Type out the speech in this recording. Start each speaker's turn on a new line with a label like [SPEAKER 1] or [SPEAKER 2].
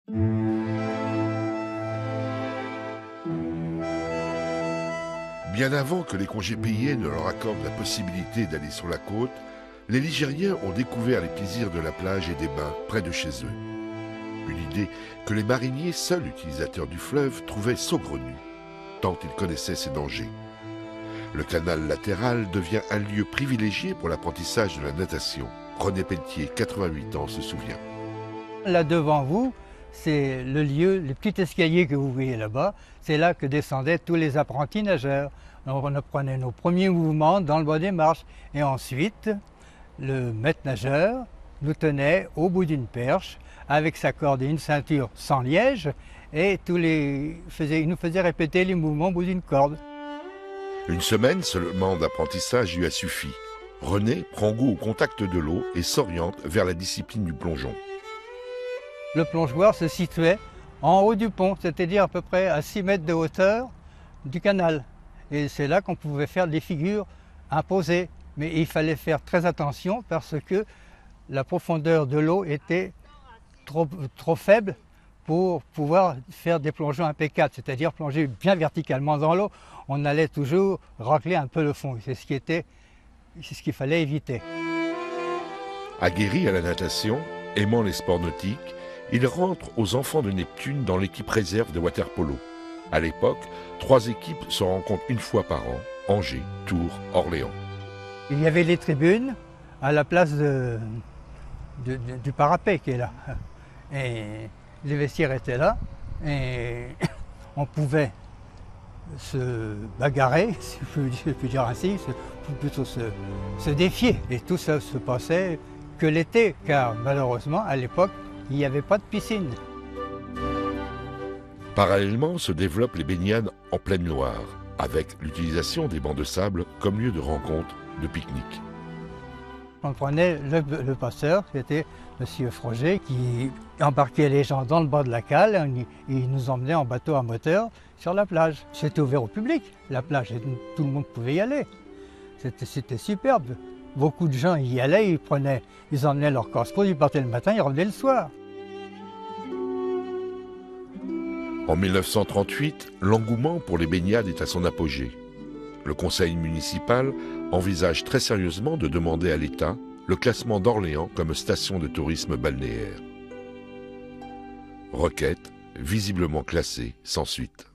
[SPEAKER 1] Bien avant que les congés payés ne leur accordent la possibilité d'aller sur la côte, les Ligériens ont découvert les plaisirs de la plage et des bains près de chez eux. Une idée que les mariniers, seuls utilisateurs du fleuve, trouvaient saugrenue, tant ils connaissaient ses dangers. Le canal latéral devient un lieu privilégié pour l'apprentissage de la natation. René Pelletier, 88 ans, se souvient.
[SPEAKER 2] Là devant vous, c'est le lieu, le petit escalier que vous voyez là-bas, c'est là que descendaient tous les apprentis nageurs. Donc on apprenait nos premiers mouvements dans le bas des marches. Et ensuite, le maître nageur nous tenait au bout d'une perche avec sa corde et une ceinture sans liège et il nous faisait répéter les mouvements au bout d'une corde.
[SPEAKER 1] Une semaine seulement d'apprentissage lui a suffi. René prend goût au contact de l'eau et s'oriente vers la discipline du plongeon.
[SPEAKER 2] Le plongeoir se situait en haut du pont, c'est-à-dire à peu près à 6 mètres de hauteur du canal. Et c'est là qu'on pouvait faire des figures imposées. Mais il fallait faire très attention parce que la profondeur de l'eau était trop faible pour pouvoir faire des plongeons impeccables, c'est-à-dire plonger bien verticalement dans l'eau. On allait toujours racler un peu le fond. C'est ce qu'il fallait éviter.
[SPEAKER 1] Aguerri à la natation, aimant les sports nautiques, il rentre aux Enfants de Neptune dans l'équipe réserve de water-polo. À l'époque, 3 équipes se rencontrent une fois par an, Angers, Tours, Orléans.
[SPEAKER 2] Il y avait les tribunes à la place du parapet qui est là. Et les vestiaires étaient là et on pouvait se bagarrer, si je puis dire ainsi, plutôt se défier. Et tout ça se passait que l'été, car malheureusement, à l'époque, il n'y avait pas de piscine.
[SPEAKER 1] Parallèlement se développent les baignades en pleine Loire, avec l'utilisation des bancs de sable comme lieu de rencontre, de pique-nique.
[SPEAKER 2] On prenait le passeur, qui était M. Froger, qui embarquait les gens dans le bas de la cale et il nous emmenait en bateau à moteur sur la plage. C'était ouvert au public, la plage, et tout le monde pouvait y aller. C'était superbe. Beaucoup de gens y allaient, ils emmenaient leur casse-croûte, ils partaient le matin, ils revenaient le soir.
[SPEAKER 1] En 1938, l'engouement pour les baignades est à son apogée. Le conseil municipal envisage très sérieusement de demander à l'État le classement d'Orléans comme station de tourisme balnéaire. Requête visiblement classée sans suite.